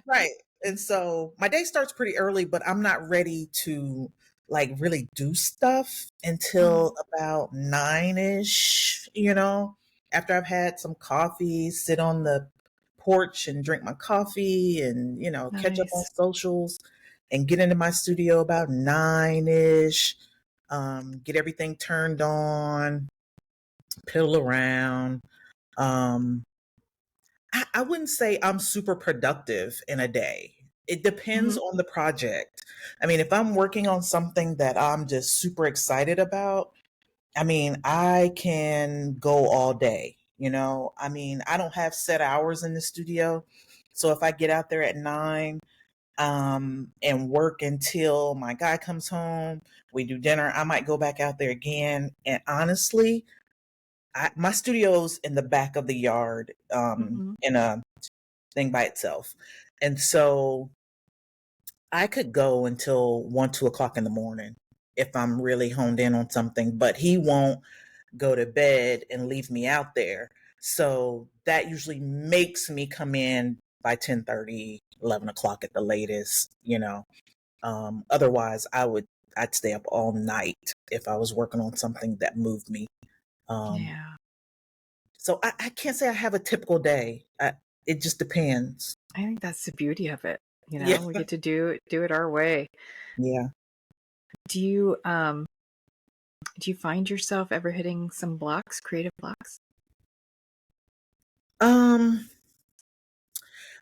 right. And so my day starts pretty early, but I'm not ready to like really do stuff Mm, until about 9ish, after I've had some coffee, sit on the porch and drink my coffee and, catch up on nice. socials and get into my studio about 9ish, get everything turned on, piddle around. Um, I wouldn't say I'm super productive in a day. It depends Mhm. on the project. I mean, if I'm working on something that I'm just super excited about, I mean, I can go all day, I mean, I don't have set hours in the studio. So if I get out there at 9, and work until my guy comes home, we do dinner, I might go back out there again. And honestly, my studio's in the back of the yard, Mhm. in a thing by itself. And so I could go until 1, 2 o'clock in the morning if I'm really honed in on something, but he won't go to bed and leave me out there. So that usually makes me come in by 10:30, 11 o'clock at the latest. Otherwise I'd stay up all night if I was working on something that moved me. Um, Yeah. so I can't say I have a typical day. It just depends. I think that's the beauty of it. Yeah. We get to do it our way. Yeah. Do you do you find yourself ever hitting some blocks, creative blocks? Um,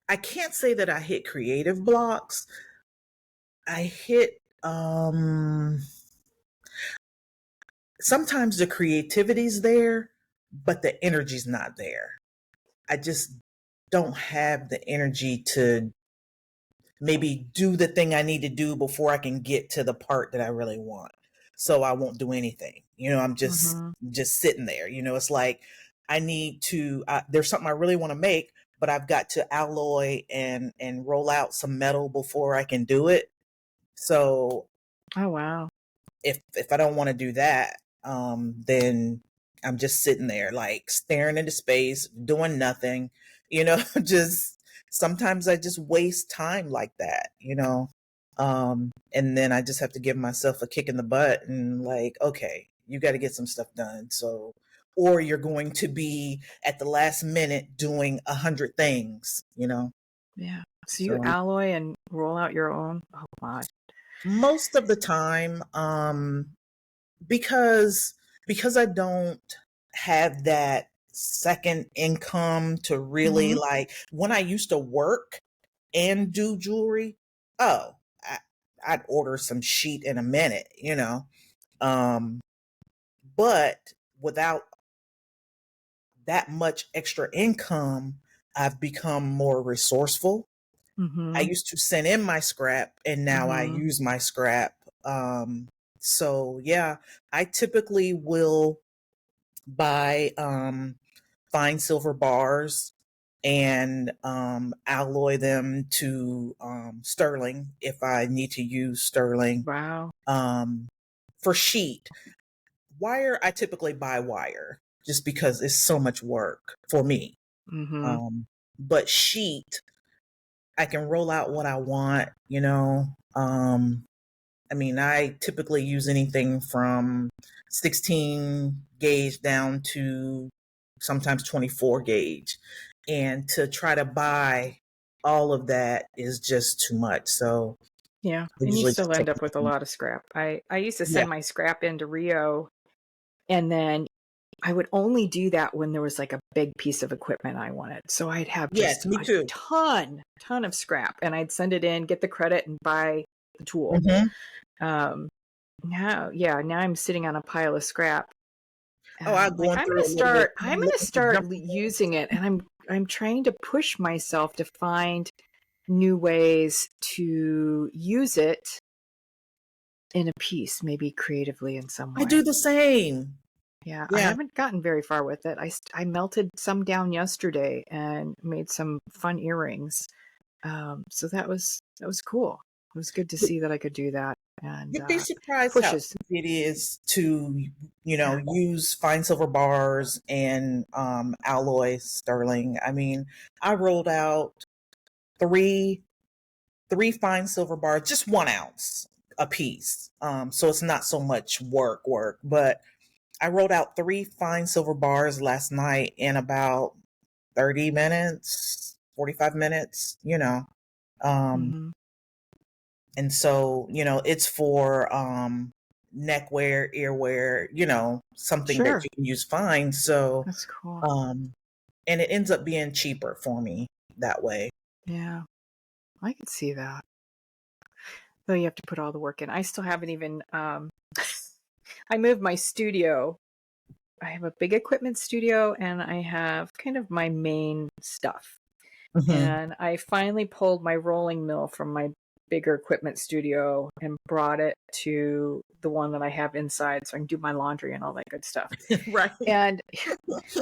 I can't say that I hit creative blocks. I hit sometimes the creativity's there, but the energy's not there. I just don't have the energy to maybe do the thing I need to do before I can get to the part that I really want. So I won't do anything. I'm just Mhm. just sitting there. It's like I need to there's something I really want to make, but I've got to alloy and roll out some metal before I can do it. So Oh, wow. if I don't want to do that, then I'm just sitting there like staring into space, doing nothing, just sometimes I just waste time like that. And then I just have to give myself a kick in the butt and like, okay, you got to get some stuff done. So, or you're going to be at the last minute doing 100 things. Yeah. So you So alloy and roll out your own? Oh my. most of the time, because I don't have that second income to really Mhm. like when I used to work and do jewelry, oh, I'd order some sheet in a minute. Um, but without that much extra income, I've become more resourceful. I Mhm. used to send in my scrap and now I Mhm. use my scrap. So yeah, I typically will buy fine silver bars and alloy them to sterling if I need to use sterling. Wow. Um, for sheet, wire, I typically buy wire just because it's so much work for me. Mhm. But sheet, I can roll out what I want. I mean, I typically use anything from 16 gauge down to sometimes 24 gauge. And to try to buy all of that is just too much. So Yeah, I and you usually still just end take up it with a from, lot of scrap. I used to yeah. send my scrap into Rio And then I would only do that when there was like a big piece of equipment I wanted. So I'd have Yes, just me a too. ton of scrap, and I'd send it in, get the credit, and buy the tool. Mm-hmm. Now I'm sitting on a pile of scrap. Oh, I'm Like going through a little bit. I'm I'm gonna looking for start jump. using it, and I'm trying to push myself to find new ways to use it in a piece, maybe creatively in some I way. do the same. Yeah, I Yeah. haven't gotten very far with it. I melted some down yesterday and made some fun earrings. So that was cool. It was good to see that I could do that, and You'd be surprised how pushes. easy it is to, Yeah. use fine silver bars and alloy sterling. I mean, I rolled out three fine silver bars, just 1 ounce a piece. So it's not so much work, but I rolled out 3 fine silver bars last night in about 30 minutes, 45 minutes, Um, Hmm. and so, it's for neckwear, earwear, something that Sure, you can use fine. So, that's cool. um, and it ends up being cheaper for me that way. Yeah, I could see that. Though you have to put all the work in. I still haven't even. I moved my studio. I have a big equipment studio, and I have kind of my main stuff. Hmm. And I finally pulled my rolling mill from my bigger equipment studio and brought it to the one that I have inside so I can do my laundry and all that good stuff. Right. And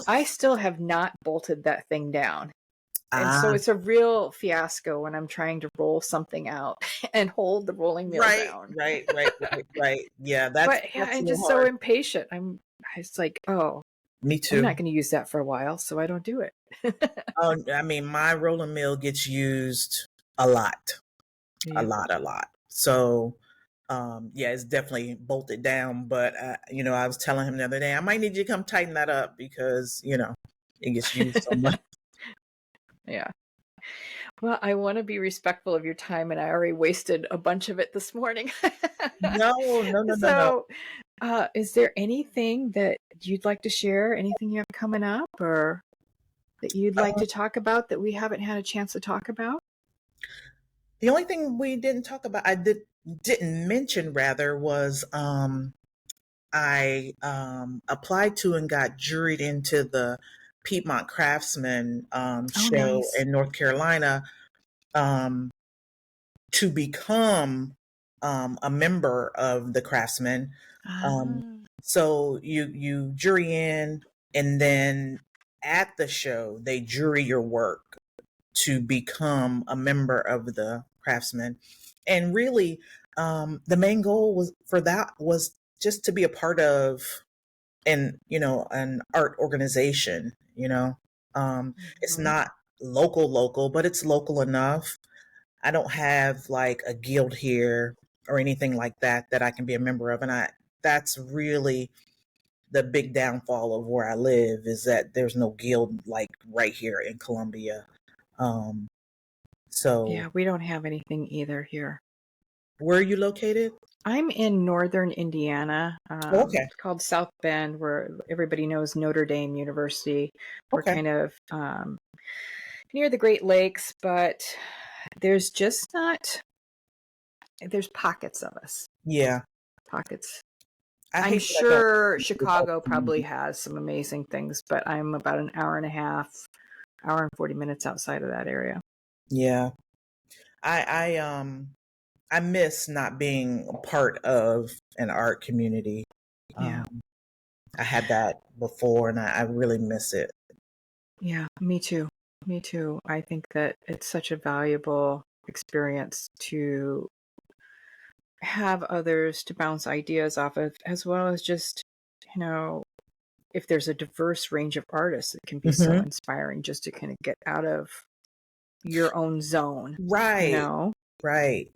I still have not bolted that thing down. And so Ah, it's a real fiasco when I'm trying to roll something out and hold the rolling mill right, down. right, right, right, right. Yeah, that's But yeah, that's a I'm little just so hard. impatient. It's like, oh, Me I'm not too. going to use that for a while, so I don't do it. Oh, I mean, my rolling mill gets used a lot, a Yeah. lot, a lot. So, yeah, it's definitely bolted down. But I was telling him the other day, I might need you to come tighten that up because it gets used so much. Yeah. Well, I want to be respectful of your time, and I already wasted a bunch of it this morning. No, no, no, no, no. So, is there anything that you'd like to share? Anything you have coming up, or that you'd like Um, to talk about that we haven't had a chance to talk about? the only thing we didn't talk about, didn't mention rather, was I applied to and got juried into the Piedmont Craftsman Oh, show nice. in North Carolina, um, to become a member of the Craftsman. Um, Ah, so you jury in, and then at the show they jury your work to become a member of the Craftsman. And really, the main goal was for that was just to be a part of an art organization. It's mhm. not local, but it's local enough. I don't have like a guild here or anything like that I can be a member of, and I that's really the big downfall of where I live, is that there's no guild like right here in Columbia. Um, so Yeah, we don't have anything either here. where are you located? I'm in northern Indiana. Oh, okay. It's called South Bend, where everybody knows Notre Dame University. We're Okay. kind of near the Great Lakes, but there's just not, there's pockets of us. Yeah. Pockets. I I'm hate that I don't sure this whole Chicago probably community. has some amazing things, but I'm about an hour and a half, hour and 40 minutes outside of that area. Yeah. I miss not being a part of an art community. Yeah. Um, I had that before, and I really miss it. Yeah, me too. Me too. I think that it's such a valuable experience to have others to bounce ideas off of, as well as just, you know, if there's a diverse range of artists, it can be so Hmm. inspiring just to kind of get out of your own zone, you Right. know? Right.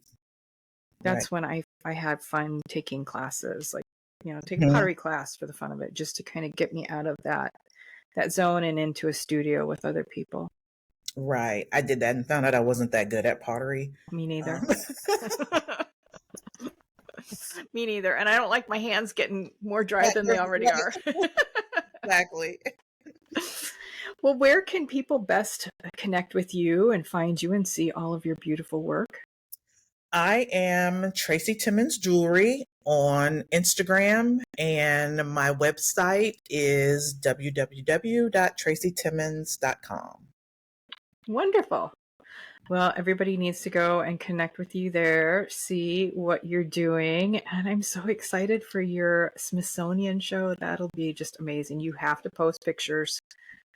Right. That's when I had fun taking classes, like, take a Mhm. pottery class for the fun of it, just to kind of get me out of that zone and into a studio with other people. Right. I did that and found out I wasn't that good at pottery. Me neither. Um, Me neither. And I don't like my hands getting more dry than they already are. Exactly. Well, where can people best connect with you and find you and see all of your beautiful work? I am Tracey Timmons Jewelry on Instagram, and my website is www.traceytimmons.com. Wonderful. Well, everybody needs to go and connect with you there, see what you're doing. And I'm so excited for your Smithsonian show. That'll be just amazing. You have to post pictures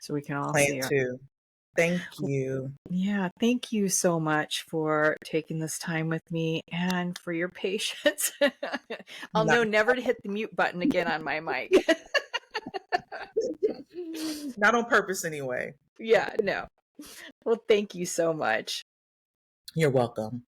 so we can all Plan see it. to. Thank you. Yeah, thank you so much for taking this time with me and for your patience. I'll Not, know never to hit the mute button again on my mic. not on purpose anyway. Yeah, no. Well, thank you so much. You're welcome.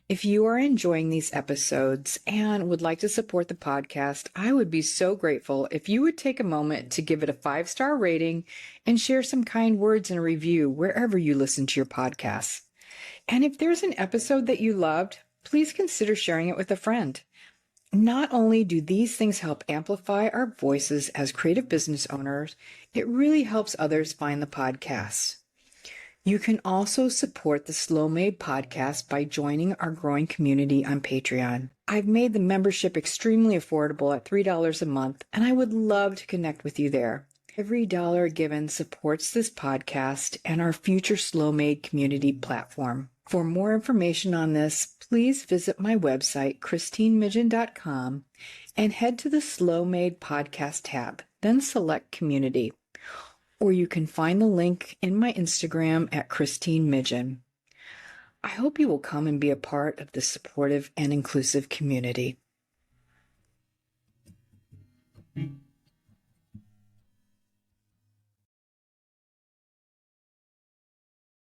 If you are enjoying these episodes and would like to support the podcast, I would be so grateful if you would take a moment to give it a 5-star rating and share some kind words in a review wherever you listen to your podcasts. And if there's an episode that you loved, please consider sharing it with a friend. Not only do these things help amplify our voices as creative business owners, it really helps others find the podcast. You can also support the Slowmade podcast by joining our growing community on Patreon. I've made the membership extremely affordable at $3 a month, and I would love to connect with you there. Every dollar given supports this podcast and our future Slowmade community platform. For more information on this, please visit my website, christinemidgen.com, and head to the Slowmade podcast tab, then select Community. Or you can find the link in my Instagram at Christine Midgen. I hope you will come and be a part of this supportive and inclusive community.